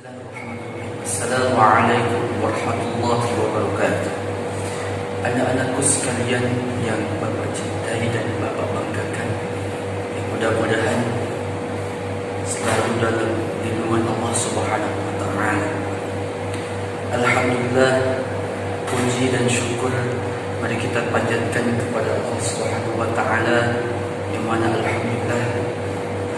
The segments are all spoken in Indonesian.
Assalamualaikum warahmatullahi wabarakatuh. Anak-anakku sekalian yang Bapak cintai dan Bapak banggakan, yang mudah-mudahan selalu dalam lindungan Allah Subhanahu wa taala. Alhamdulillah, puji dan syukur mari kita panjatkan kepada Allah Subhanahu wa taala, di mana alhamdulillah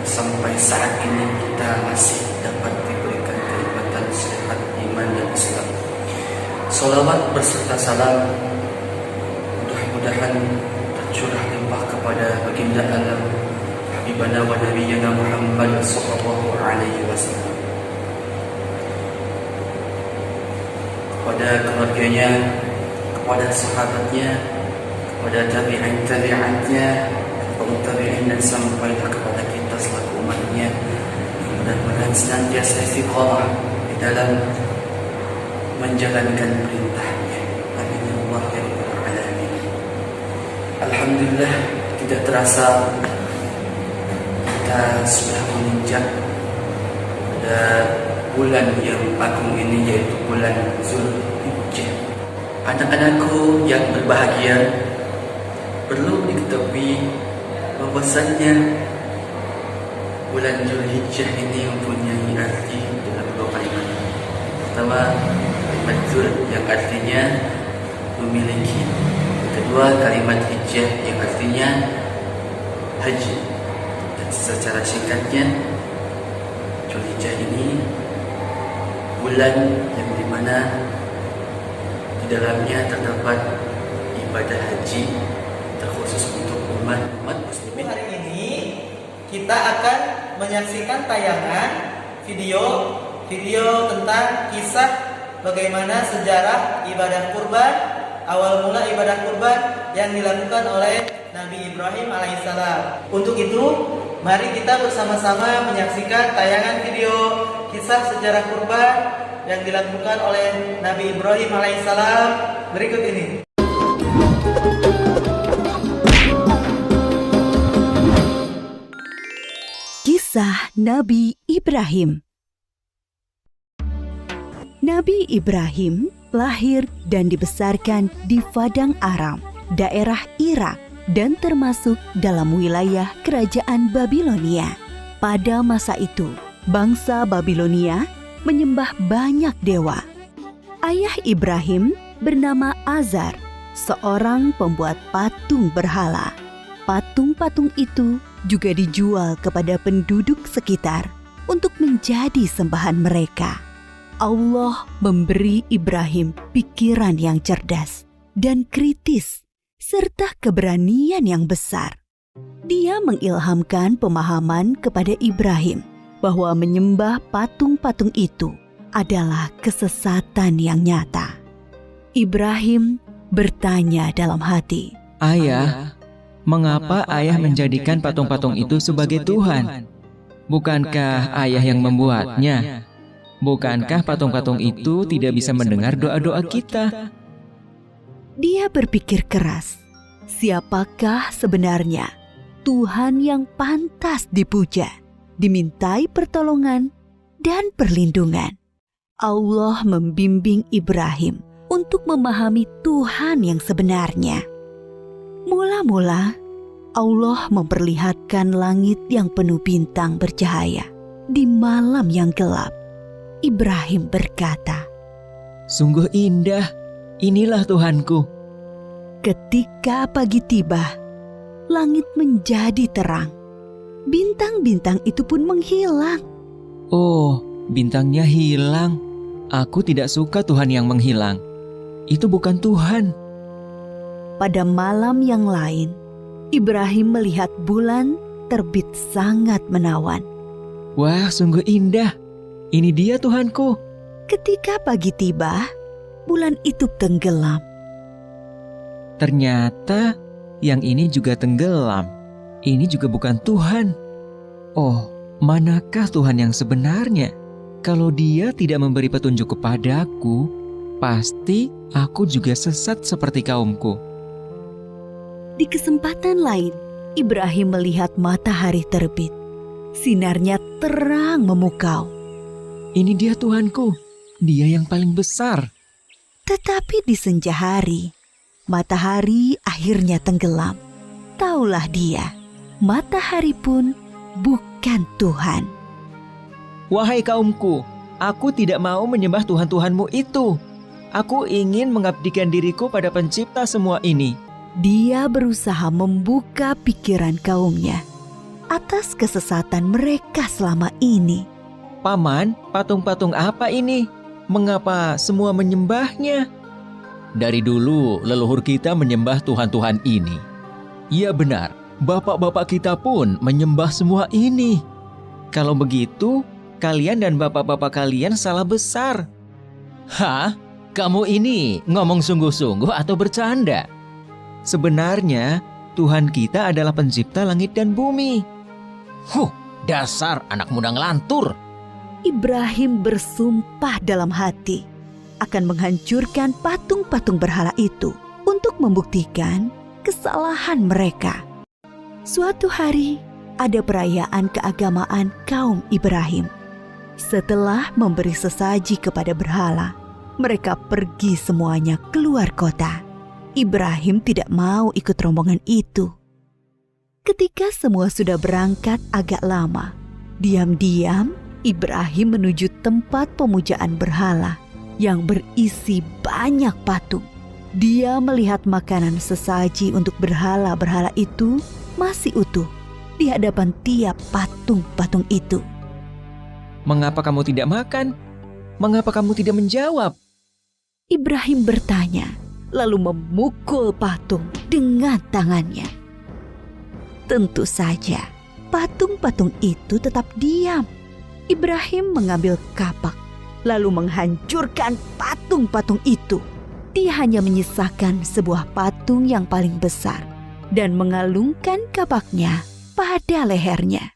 sampai saat ini kita masih dapat diberikan kenikmatan sehat iman dan Islam. Salawat beserta salam mudah-mudahan tercurah limpah kepada baginda alam Habibana wa Nabiyyana Muhammad sallallahu alaihi wasallam, kepada keluarganya, kepada sahabatnya, kepada tabi'in-tabi'atnya, tabi'in dan sampailah kepada kita selaku umatnya. Mudah-mudahan senantiasa istiqamah di dalam menjalankan perintahnya. Amin ya Allah ya Rabbal alamin. Alhamdulillah, tidak terasa kita sudah menginjak pada bulan yang agung ini, yaitu bulan Zulhijjah. Anak-anakku yang berbahagia, perlu diketahui bahwasannya bulan Zulhijjah ini mempunyai arti dalam dua kalimat. Pertama, kalimat Zul yang artinya memiliki. Kedua, kalimat Hijjah yang artinya haji. Dan secara singkatnya, Zulhijjah ini bulan yang dimana di dalamnya terdapat ibadah haji terkhusus untuk umat muslimin. Hari ini kita akan menyaksikan tayangan video tentang kisah bagaimana sejarah ibadah kurban, awal mula ibadah kurban yang dilakukan oleh Nabi Ibrahim alaihissalam. Untuk itu, mari kita bersama-sama menyaksikan tayangan video kisah sejarah kurban yang dilakukan oleh Nabi Ibrahim alaihissalam berikut ini. Kisah Nabi Ibrahim. Nabi Ibrahim lahir dan dibesarkan di Padang Aram, daerah Irak, dan termasuk dalam wilayah kerajaan Babilonia. Pada masa itu, bangsa Babilonia menyembah banyak dewa. Ayah Ibrahim bernama Azar, seorang pembuat patung berhala. Patung-patung itu juga dijual kepada penduduk sekitar untuk menjadi sembahan mereka. Allah memberi Ibrahim pikiran yang cerdas dan kritis, serta keberanian yang besar. Dia mengilhamkan pemahaman kepada Ibrahim bahwa menyembah patung-patung itu adalah kesesatan yang nyata. Ibrahim bertanya dalam hati, "Ayah, mengapa ayah menjadikan patung-patung itu sebagai Tuhan? Bukankah ayah yang membuatnya? Bukankah patung-patung itu tidak bisa mendengar doa-doa kita?" Dia berpikir keras, siapakah sebenarnya Tuhan yang pantas dipuja, dimintai pertolongan dan perlindungan? Allah membimbing Ibrahim untuk memahami Tuhan yang sebenarnya. Mula-mula, Allah memperlihatkan langit yang penuh bintang bercahaya di malam yang gelap. Ibrahim berkata, "Sungguh indah, inilah Tuhanku." Ketika pagi tiba, langit menjadi terang. Bintang-bintang itu pun menghilang. "Oh, bintangnya hilang. Aku tidak suka Tuhan yang menghilang. Itu bukan Tuhan." Pada malam yang lain, Ibrahim melihat bulan terbit sangat menawan. "Wah, sungguh indah. Ini dia Tuhanku." Ketika pagi tiba, bulan itu tenggelam. Ternyata yang ini juga tenggelam. Ini juga bukan Tuhan. Oh, manakah Tuhan yang sebenarnya? Kalau Dia tidak memberi petunjuk kepadaku, pasti aku juga sesat seperti kaumku. Di kesempatan lain, Ibrahim melihat matahari terbit. Sinarnya terang memukau. Ini dia Tuhanku, dia yang paling besar. Tetapi di senja hari, matahari akhirnya tenggelam. Taulah dia, matahari pun bukan Tuhan. Wahai kaumku, aku tidak mau menyembah Tuhan-Tuhanmu itu. Aku ingin mengabdikan diriku pada pencipta semua ini. Dia berusaha membuka pikiran kaumnya atas kesesatan mereka selama ini. Paman, patung-patung apa ini? Mengapa semua menyembahnya? Dari dulu leluhur kita menyembah Tuhan-Tuhan ini. Iya benar, bapak-bapak kita pun menyembah semua ini. Kalau begitu, kalian dan bapak-bapak kalian salah besar. Hah? Kamu ini ngomong sungguh-sungguh atau bercanda? Sebenarnya, Tuhan kita adalah pencipta langit dan bumi. Dasar anak muda ngelantur. Ibrahim bersumpah dalam hati akan menghancurkan patung-patung berhala itu untuk membuktikan kesalahan mereka. Suatu hari, ada perayaan keagamaan kaum Ibrahim. Setelah memberi sesaji kepada berhala, mereka pergi semuanya keluar kota. Ibrahim tidak mau ikut rombongan itu. Ketika semua sudah berangkat agak lama, diam-diam Ibrahim menuju tempat pemujaan berhala yang berisi banyak patung. Dia melihat makanan sesaji untuk berhala-berhala itu masih utuh di hadapan tiap patung-patung itu. Mengapa kamu tidak makan? Mengapa kamu tidak menjawab? Ibrahim bertanya, lalu memukul patung dengan tangannya. Tentu saja, patung-patung itu tetap diam. Ibrahim mengambil kapak, lalu menghancurkan patung-patung itu. Dia hanya menyisakan sebuah patung yang paling besar dan mengalungkan kapaknya pada lehernya.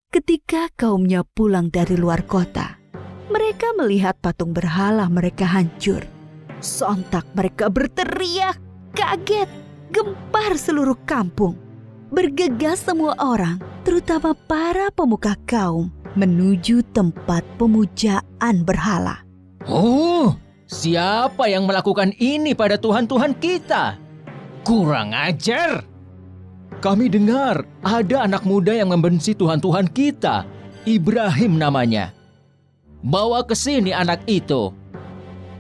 Ketika kaumnya pulang dari luar kota, mereka melihat patung berhala mereka hancur. Sontak mereka berteriak, kaget, gempar seluruh kampung. Bergegas semua orang, terutama para pemuka kaum, menuju tempat pemujaan berhala. Siapa yang melakukan ini pada Tuhan-Tuhan kita? Kurang ajar! Kami dengar ada anak muda yang membenci Tuhan-Tuhan kita. Ibrahim namanya. Bawa ke sini anak itu.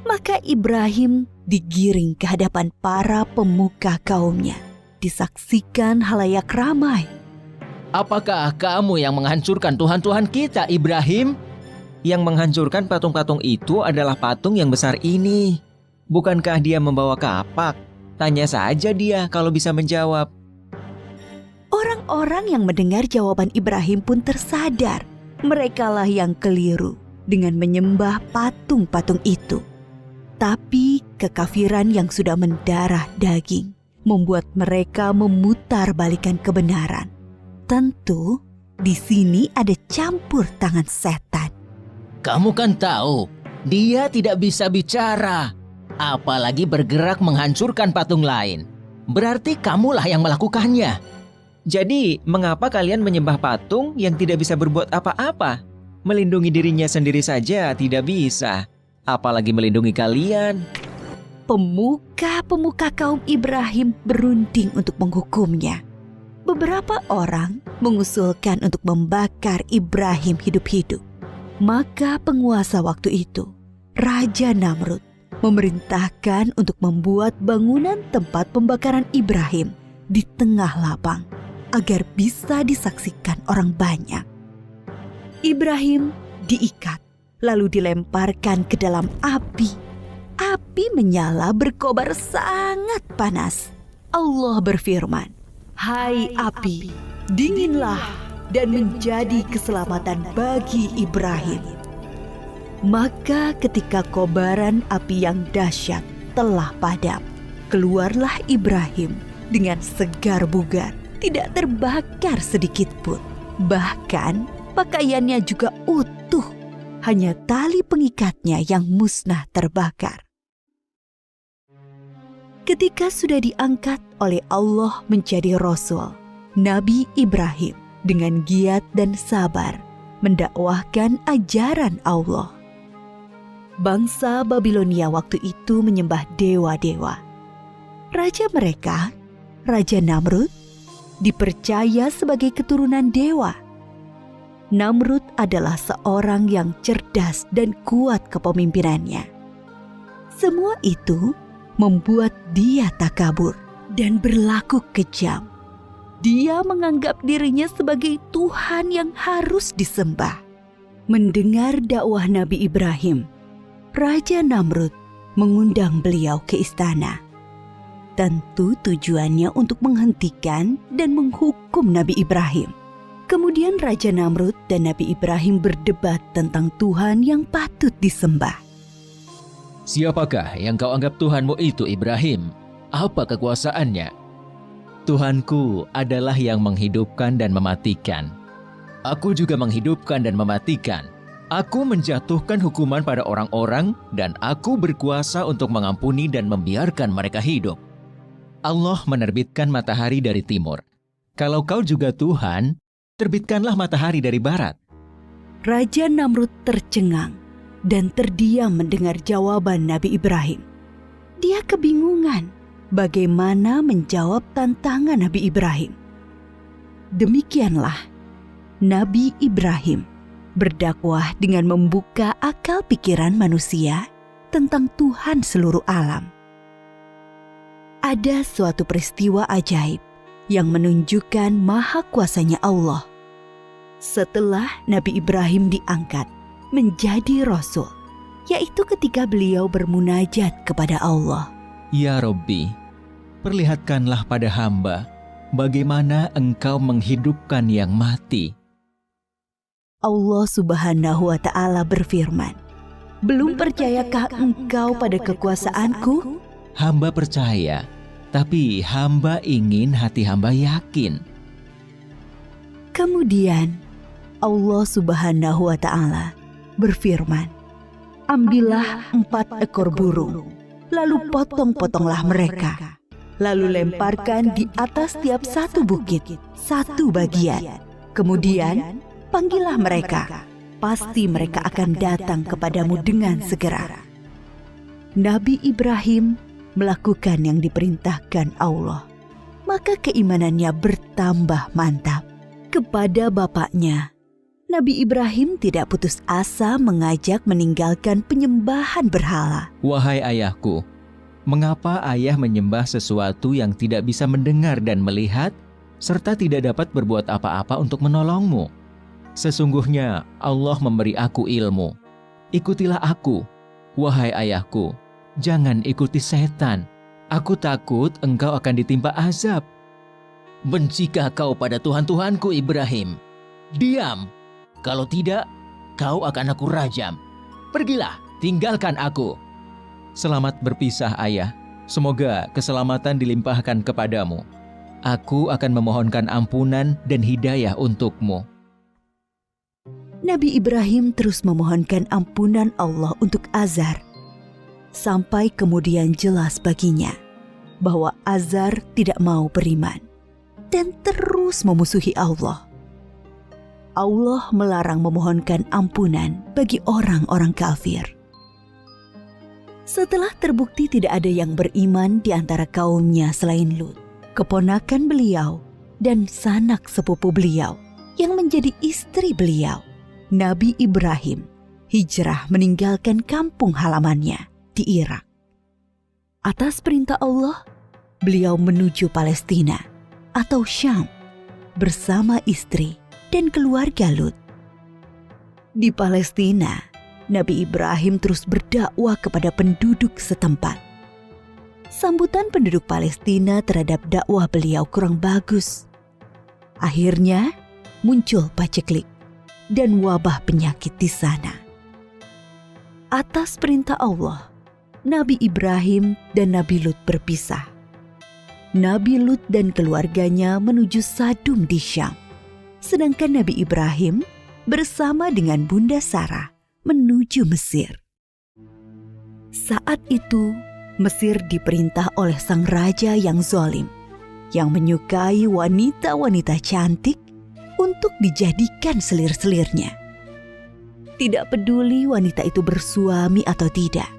Maka Ibrahim digiring ke hadapan para pemuka kaumnya. Disaksikan halayak ramai. Apakah kamu yang menghancurkan Tuhan-Tuhan kita, Ibrahim? Yang menghancurkan patung-patung itu adalah patung yang besar ini. Bukankah dia membawa kapak? Tanya saja dia kalau bisa menjawab. Orang-orang yang mendengar jawaban Ibrahim pun tersadar. Merekalah yang keliru dengan menyembah patung-patung itu. Tapi kekafiran yang sudah mendarah daging membuat mereka memutar-balikan kebenaran. Tentu, di sini ada campur tangan setan. Kamu kan tahu, dia tidak bisa bicara, apalagi bergerak menghancurkan patung lain. Berarti kamulah yang melakukannya. Jadi, mengapa kalian menyembah patung yang tidak bisa berbuat apa-apa? Melindungi dirinya sendiri saja tidak bisa, apalagi melindungi kalian. Pemuka-pemuka kaum Ibrahim berunding untuk menghukumnya. Beberapa orang mengusulkan untuk membakar Ibrahim hidup-hidup. Maka penguasa waktu itu, Raja Namrud, memerintahkan untuk membuat bangunan tempat pembakaran Ibrahim di tengah lapang agar bisa disaksikan orang banyak. Ibrahim diikat lalu dilemparkan ke dalam api. Api menyala berkobar sangat panas. Allah berfirman, "Hai api, dinginlah dan menjadi keselamatan bagi Ibrahim." Maka ketika kobaran api yang dahsyat telah padam, keluarlah Ibrahim dengan segar bugar, tidak terbakar sedikit pun. Bahkan pakaiannya juga utuh, hanya tali pengikatnya yang musnah terbakar. Ketika sudah diangkat oleh Allah menjadi Rasul, Nabi Ibrahim dengan giat dan sabar mendakwahkan ajaran Allah. Bangsa Babilonia waktu itu menyembah dewa-dewa. Raja mereka, Raja Namrud, dipercaya sebagai keturunan dewa. Namrud adalah seorang yang cerdas dan kuat kepemimpinannya. Semua itu membuat dia takabur dan berlaku kejam. Dia menganggap dirinya sebagai Tuhan yang harus disembah. Mendengar dakwah Nabi Ibrahim, Raja Namrud mengundang beliau ke istana. Tentu tujuannya untuk menghentikan dan menghukum Nabi Ibrahim. Kemudian Raja Namrud dan Nabi Ibrahim berdebat tentang Tuhan yang patut disembah. Siapakah yang kau anggap Tuhanmu itu, Ibrahim? Apa kekuasaannya? Tuhanku adalah yang menghidupkan dan mematikan. Aku juga menghidupkan dan mematikan. Aku menjatuhkan hukuman pada orang-orang dan aku berkuasa untuk mengampuni dan membiarkan mereka hidup. Allah menerbitkan matahari dari timur. Kalau kau juga Tuhan, terbitkanlah matahari dari barat. Raja Namrud tercengang dan terdiam mendengar jawaban Nabi Ibrahim. Dia kebingungan bagaimana menjawab tantangan Nabi Ibrahim. Demikianlah Nabi Ibrahim berdakwah dengan membuka akal pikiran manusia tentang Tuhan seluruh alam. Ada suatu peristiwa ajaib yang menunjukkan maha kuasanya Allah. Setelah Nabi Ibrahim diangkat menjadi Rasul, yaitu ketika beliau bermunajat kepada Allah. Ya Rabbi, perlihatkanlah pada hamba bagaimana Engkau menghidupkan yang mati. Allah Subhanahu wa Ta'ala berfirman, "Belum percayakah engkau pada kekuasaanku?" Hamba percaya, tapi hamba ingin hati hamba yakin. Kemudian Allah Subhanahu wa Ta'ala berfirman, "Ambillah 4 ekor burung, lalu potong-potonglah mereka, lalu lemparkan di atas tiap satu bukit, satu bagian. Kemudian panggillah mereka, pasti mereka akan datang kepadamu dengan segera." Nabi Ibrahim melakukan yang diperintahkan Allah, maka keimanannya bertambah mantap. Kepada bapaknya, Nabi Ibrahim tidak putus asa mengajak meninggalkan penyembahan berhala. Wahai ayahku, mengapa ayah menyembah sesuatu yang tidak bisa mendengar dan melihat, serta tidak dapat berbuat apa-apa untuk menolongmu? Sesungguhnya Allah memberi aku ilmu. Ikutilah aku, wahai ayahku, jangan ikuti setan. Aku takut engkau akan ditimpa azab. Bencikah kau pada Tuhan-Tuhanku Ibrahim? Diam! Kalau tidak, kau akan aku rajam. Pergilah, tinggalkan aku. Selamat berpisah ayah. Semoga keselamatan dilimpahkan kepadamu. Aku akan memohonkan ampunan dan hidayah untukmu. Nabi Ibrahim terus memohonkan ampunan Allah untuk Azar. Sampai kemudian jelas baginya bahwa Azar tidak mau beriman dan terus memusuhi Allah. Allah melarang memohonkan ampunan bagi orang-orang kafir. Setelah terbukti tidak ada yang beriman di antara kaumnya selain Lut, keponakan beliau dan sanak sepupu beliau yang menjadi istri beliau, Nabi Ibrahim hijrah meninggalkan kampung halamannya di Irak. Atas perintah Allah, beliau menuju Palestina atau Syam bersama istri dan keluarga Lut. Di Palestina, Nabi Ibrahim terus berdakwah kepada penduduk setempat. Sambutan penduduk Palestina terhadap dakwah beliau kurang bagus. Akhirnya muncul paceklik dan wabah penyakit di sana. Atas perintah Allah, Nabi Ibrahim dan Nabi Lut berpisah. Nabi Lut dan keluarganya menuju Sadum di Syam. Sedangkan Nabi Ibrahim bersama dengan Bunda Sarah menuju Mesir. Saat itu, Mesir diperintah oleh sang raja yang zalim, yang menyukai wanita-wanita cantik untuk dijadikan selir-selirnya. Tidak peduli wanita itu bersuami atau tidak.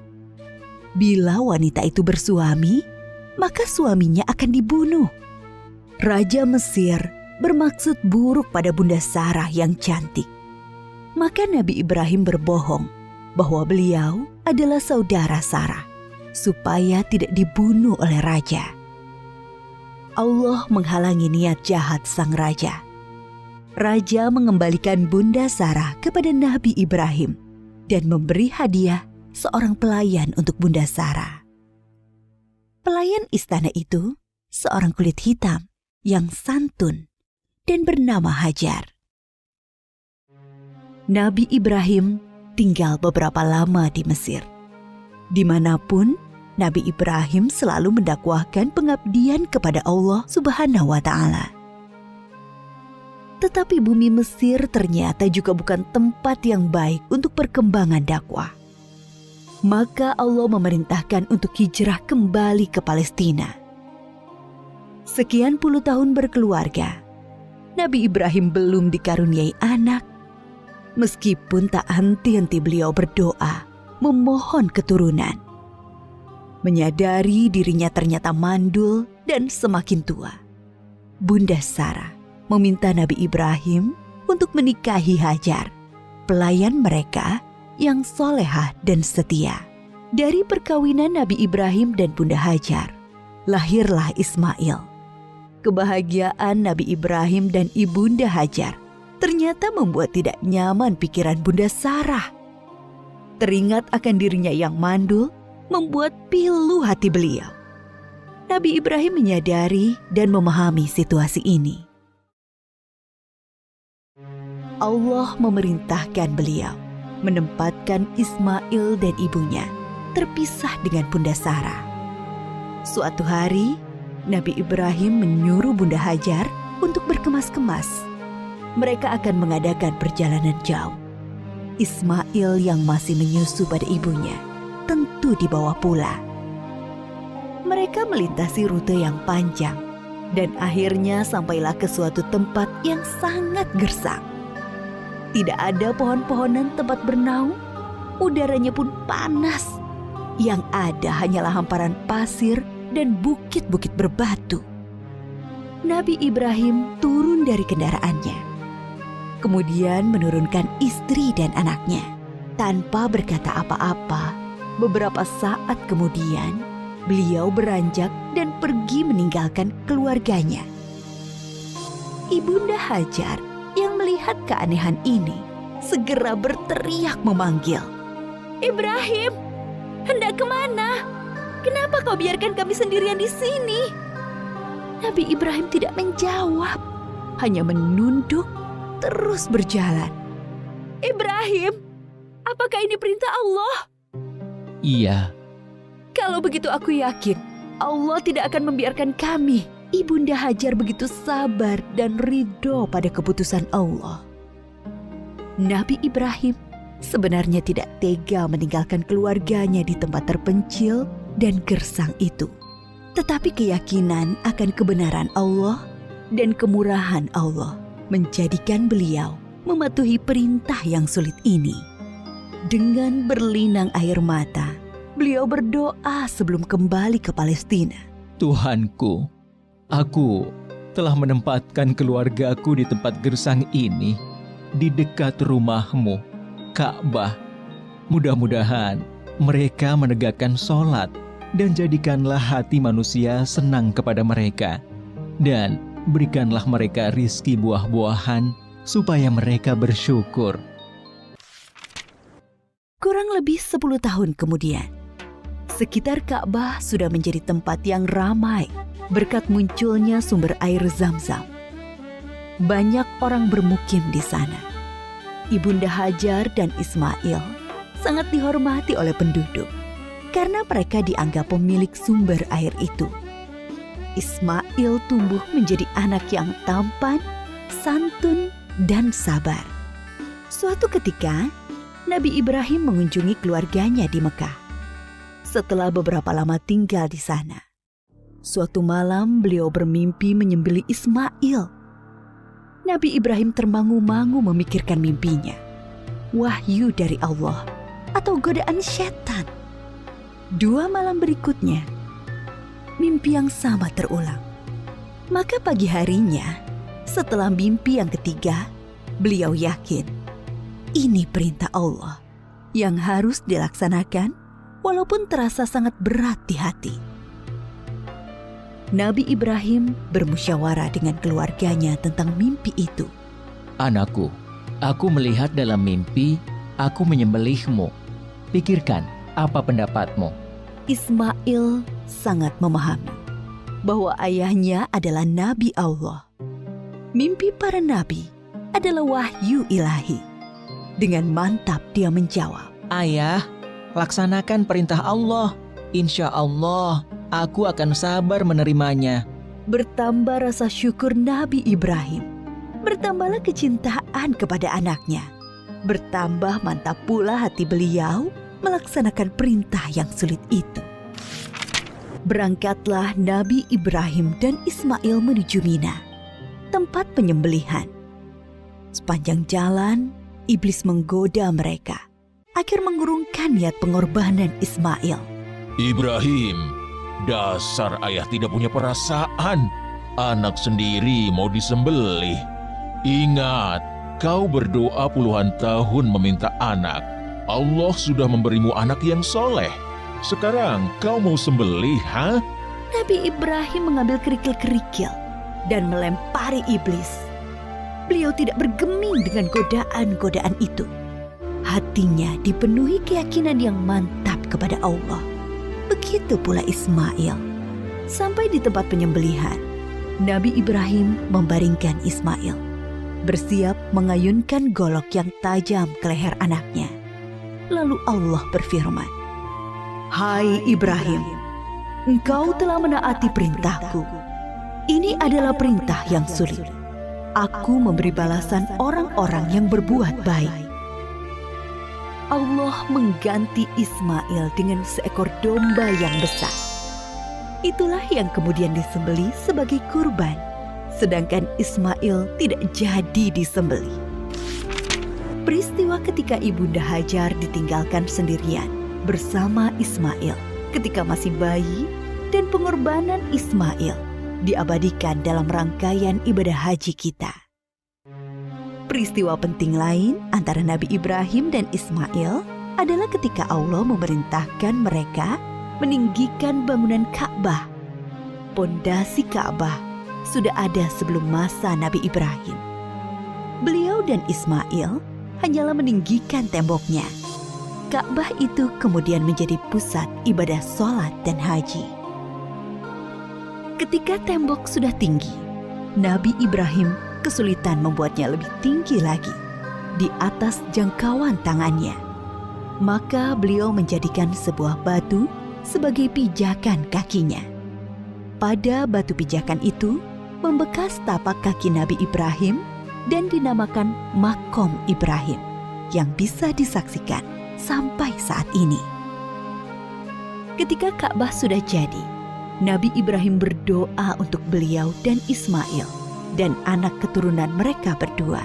Bila wanita itu bersuami, maka suaminya akan dibunuh. Raja Mesir bermaksud buruk pada Bunda Sarah yang cantik. Maka Nabi Ibrahim berbohong bahwa beliau adalah saudara Sarah, supaya tidak dibunuh oleh raja. Allah menghalangi niat jahat sang raja. Raja mengembalikan Bunda Sarah kepada Nabi Ibrahim dan memberi hadiah seorang pelayan untuk Bunda Sarah. Pelayan istana itu seorang kulit hitam yang santun dan bernama Hajar. Nabi Ibrahim tinggal beberapa lama di Mesir. Dimanapun, Nabi Ibrahim selalu mendakwahkan pengabdian kepada Allah Subhanahu wa Ta'ala. Tetapi bumi Mesir ternyata juga bukan tempat yang baik untuk perkembangan dakwah. Maka Allah memerintahkan untuk hijrah kembali ke Palestina. Sekian puluh tahun berkeluarga, Nabi Ibrahim belum dikaruniai anak. Meskipun tak henti-henti beliau berdoa, memohon keturunan. Menyadari dirinya ternyata mandul dan semakin tua, Bunda Sarah meminta Nabi Ibrahim untuk menikahi Hajar, pelayan mereka yang solehah dan setia. Dari perkawinan Nabi Ibrahim dan Bunda Hajar, lahirlah Ismail. Kebahagiaan Nabi Ibrahim dan Ibunda Hajar ternyata membuat tidak nyaman pikiran Bunda Sarah. Teringat akan dirinya yang mandul, membuat pilu hati beliau. Nabi Ibrahim menyadari dan memahami situasi ini. Allah memerintahkan beliau menempatkan Ismail dan ibunya terpisah dengan Bunda Sarah. Suatu hari, Nabi Ibrahim menyuruh Bunda Hajar untuk berkemas-kemas. Mereka akan mengadakan perjalanan jauh. Ismail yang masih menyusu pada ibunya tentu dibawa pula. Mereka melintasi rute yang panjang dan akhirnya sampailah ke suatu tempat yang sangat gersang. Tidak ada pohon-pohonan tempat bernaung, udaranya pun panas. Yang ada hanyalah hamparan pasir dan bukit-bukit berbatu. Nabi Ibrahim turun dari kendaraannya, kemudian menurunkan istri dan anaknya. Tanpa berkata apa-apa, beberapa saat kemudian beliau beranjak dan pergi meninggalkan keluarganya. Ibunda Hajar yang melihat keanehan ini segera berteriak memanggil, "Ibrahim, hendak kemana? Kenapa kau biarkan kami sendirian di sini?" Nabi Ibrahim tidak menjawab, hanya menunduk terus berjalan. "Ibrahim, apakah ini perintah Allah?" Iya. "Kalau begitu aku yakin Allah tidak akan membiarkan kami." Ibunda Hajar begitu sabar dan ridho pada keputusan Allah. Nabi Ibrahim sebenarnya tidak tega meninggalkan keluarganya di tempat terpencil dan gersang itu. Tetapi keyakinan akan kebenaran Allah dan kemurahan Allah menjadikan beliau mematuhi perintah yang sulit ini. Dengan berlinang air mata, beliau berdoa sebelum kembali ke Palestina. Tuhanku, aku telah menempatkan keluargaku di tempat gersang ini, di dekat rumah-Mu, Ka'bah. Mudah-mudahan mereka menegakkan sholat dan jadikanlah hati manusia senang kepada mereka. Dan berikanlah mereka rizki buah-buahan supaya mereka bersyukur. Kurang lebih 10 tahun kemudian, sekitar Ka'bah sudah menjadi tempat yang ramai berkat munculnya sumber air Zam-Zam. Banyak orang bermukim di sana. Ibunda Hajar dan Ismail sangat dihormati oleh penduduk karena mereka dianggap pemilik sumber air itu. Ismail tumbuh menjadi anak yang tampan, santun, dan sabar. Suatu ketika, Nabi Ibrahim mengunjungi keluarganya di Mekah. Setelah beberapa lama tinggal di sana, suatu malam beliau bermimpi menyembelih Ismail. Nabi Ibrahim termangu-mangu memikirkan mimpinya. wahyu dari Allah atau godaan setan. 2 malam berikutnya, mimpi yang sama terulang. Maka pagi harinya, setelah mimpi yang ketiga, beliau yakin ini perintah Allah yang harus dilaksanakan walaupun terasa sangat berat di hati. Nabi Ibrahim bermusyawarah dengan keluarganya tentang mimpi itu. Anakku, aku melihat dalam mimpi, aku menyembelihmu. Pikirkan, apa pendapatmu? Ismail sangat memahami bahwa ayahnya adalah Nabi Allah. Mimpi para nabi adalah wahyu ilahi. Dengan mantap dia menjawab, Ayah, laksanakan perintah Allah. Insya Allah, aku akan sabar menerimanya. Bertambah rasa syukur Nabi Ibrahim. Bertambahlah kecintaan kepada anaknya. Bertambah mantap pula hati beliau melaksanakan perintah yang sulit itu. Berangkatlah Nabi Ibrahim dan Ismail menuju Mina, tempat penyembelihan. Sepanjang jalan, iblis menggoda mereka agar mengurungkan niat pengorbanan Ismail. Ibrahim, dasar ayah tidak punya perasaan. Anak sendiri mau disembelih. Ingat, kau berdoa puluhan tahun meminta anak. Allah sudah memberimu anak yang soleh. Sekarang kau mau sembelih, ha? Nabi Ibrahim mengambil kerikil-kerikil dan melempari iblis. Beliau tidak bergeming dengan godaan-godaan itu. Hatinya dipenuhi keyakinan yang mantap kepada Allah. Begitu pula Ismail. Sampai di tempat penyembelihan, Nabi Ibrahim membaringkan Ismail, bersiap mengayunkan golok yang tajam ke leher anaknya. Lalu Allah berfirman, "Hai Ibrahim, engkau telah menaati perintahku. Ini adalah perintah yang sulit. Aku memberi balasan orang-orang yang berbuat baik." Allah mengganti Ismail dengan seekor domba yang besar. Itulah yang kemudian disembelih sebagai kurban, sedangkan Ismail tidak jadi disembelih. Peristiwa ketika Ibunda Hajar ditinggalkan sendirian bersama Ismail ketika masih bayi dan pengorbanan Ismail diabadikan dalam rangkaian ibadah haji kita. Peristiwa penting lain antara Nabi Ibrahim dan Ismail adalah ketika Allah memerintahkan mereka meninggikan bangunan Ka'bah. Pondasi Ka'bah sudah ada sebelum masa Nabi Ibrahim. Beliau dan Ismail hanyalah meninggikan temboknya. Ka'bah itu kemudian menjadi pusat ibadah sholat dan haji. Ketika tembok sudah tinggi, Nabi Ibrahim kesulitan membuatnya lebih tinggi lagi, di atas jangkauan tangannya. Maka beliau menjadikan sebuah batu sebagai pijakan kakinya. Pada batu pijakan itu membekas tapak kaki Nabi Ibrahim dan dinamakan Makom Ibrahim yang bisa disaksikan sampai saat ini. Ketika Ka'bah sudah jadi, Nabi Ibrahim berdoa untuk beliau dan Ismail dan anak keturunan mereka berdua.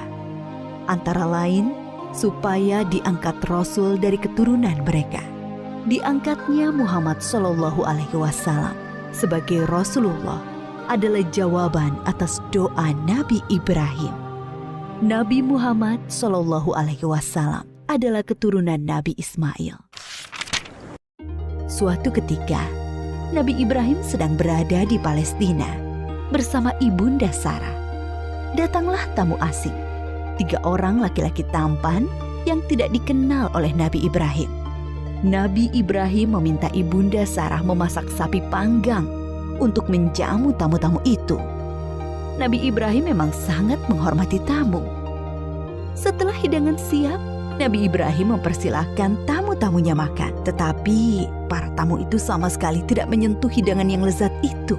Antara lain, supaya diangkat Rasul dari keturunan mereka. Diangkatnya Muhammad SAW sebagai Rasulullah adalah jawaban atas doa Nabi Ibrahim. Nabi Muhammad SAW adalah keturunan Nabi Ismail. Suatu ketika, Nabi Ibrahim sedang berada di Palestina bersama Ibunda Sarah. Datanglah tamu asing, 3 orang laki-laki tampan yang tidak dikenal oleh Nabi Ibrahim. Nabi Ibrahim meminta Ibunda Sarah memasak sapi panggang untuk menjamu tamu-tamu itu. Nabi Ibrahim memang sangat menghormati tamu. Setelah hidangan siap, Nabi Ibrahim mempersilahkan tamu-tamunya makan. Tetapi para tamu itu sama sekali tidak menyentuh hidangan yang lezat itu.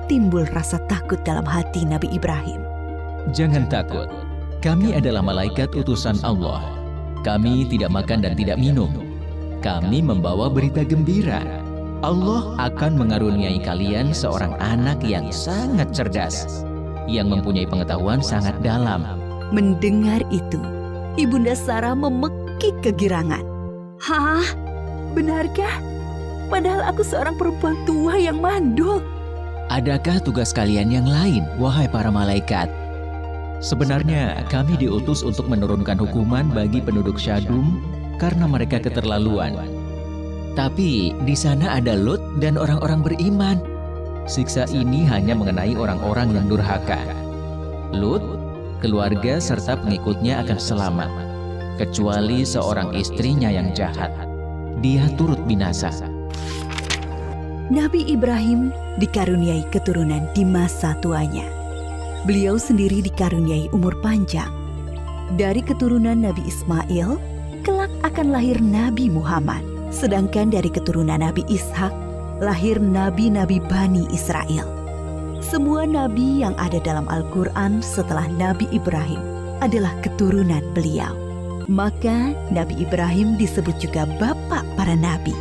Timbul rasa takut dalam hati Nabi Ibrahim. Jangan takut, kami adalah malaikat utusan Allah. Kami tidak makan dan tidak minum. Kami membawa berita gembira. Allah akan mengaruniai kalian seorang anak yang sangat cerdas, yang mempunyai pengetahuan sangat dalam. Mendengar itu, Ibunda Sarah memekik kegirangan. Hah? Benarkah? Padahal aku seorang perempuan tua yang mandul. Adakah tugas kalian yang lain, wahai para malaikat? Sebenarnya kami diutus untuk menurunkan hukuman bagi penduduk Syadum karena mereka keterlaluan. Tapi di sana ada Lut dan orang-orang beriman. Siksa ini hanya mengenai orang-orang yang durhaka. Lut, keluarga serta pengikutnya akan selamat, kecuali seorang istrinya yang jahat. Dia turut binasa. Nabi Ibrahim dikaruniai keturunan di masa tuanya. Beliau sendiri dikaruniai umur panjang. Dari keturunan Nabi Ismail, kelak akan lahir Nabi Muhammad. Sedangkan dari keturunan Nabi Ishak, lahir nabi-nabi Bani Israel. Semua nabi yang ada dalam Al-Quran setelah Nabi Ibrahim adalah keturunan beliau. Maka Nabi Ibrahim disebut juga bapak para nabi.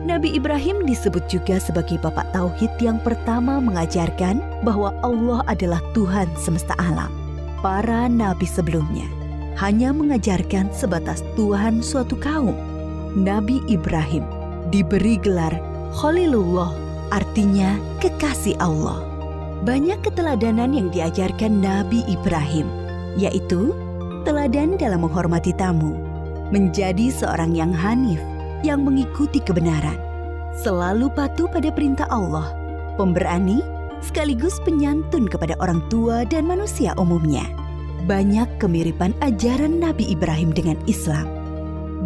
Nabi Ibrahim disebut juga sebagai bapak tauhid yang pertama mengajarkan bahwa Allah adalah Tuhan semesta alam. Para nabi sebelumnya hanya mengajarkan sebatas Tuhan suatu kaum. Nabi Ibrahim diberi gelar Khalilullah, artinya kekasih Allah. Banyak keteladanan yang diajarkan Nabi Ibrahim, yaitu teladan dalam menghormati tamu, menjadi seorang yang hanif, yang mengikuti kebenaran, selalu patuh pada perintah Allah, pemberani, sekaligus penyantun kepada orang tua dan manusia umumnya. Banyak kemiripan ajaran Nabi Ibrahim dengan Islam.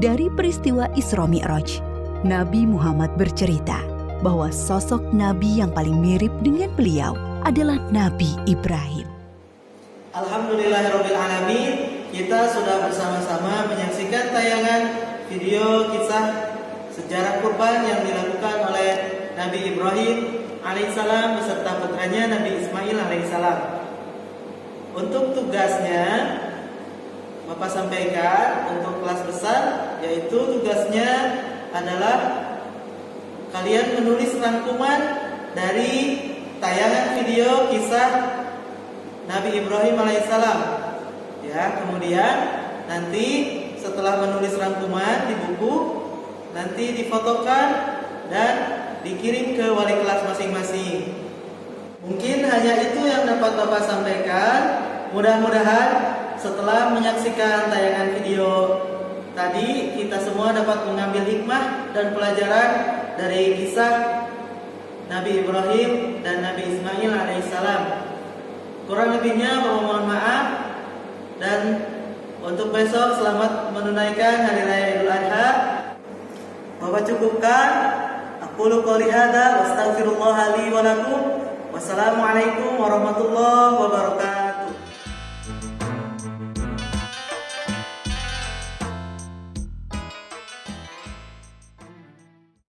Dari peristiwa Isra Mi'raj, Nabi Muhammad bercerita bahwa sosok Nabi yang paling mirip dengan beliau adalah Nabi Ibrahim. Alhamdulillahirrabbilalamin, kita sudah bersama-sama menyaksikan tayangan video kisah sejarah kurban yang dilakukan oleh Nabi Ibrahim alaihissalam beserta putranya Nabi Ismail alaihissalam. Untuk tugasnya Bapak sampaikan untuk kelas besar, yaitu tugasnya adalah kalian menulis rangkuman dari tayangan video kisah Nabi Ibrahim alaihissalam. Ya, kemudian nanti setelah menulis rangkuman di buku, nanti difotokan dan dikirim ke wali kelas masing-masing. Mungkin hanya itu yang dapat Bapak sampaikan. Mudah-mudahan setelah menyaksikan tayangan video tadi, kita semua dapat mengambil hikmah dan pelajaran dari kisah Nabi Ibrahim dan Nabi Ismail alaihissalam. Kurang lebihnya mohon maaf, dan untuk besok selamat menunaikan Hari Raya Idul Adha. Bapak cukupkan. Aqulu qouli hadza wa astaghfirullah li wa lakum. Wassalamualaikum warahmatullahi wabarakatuh.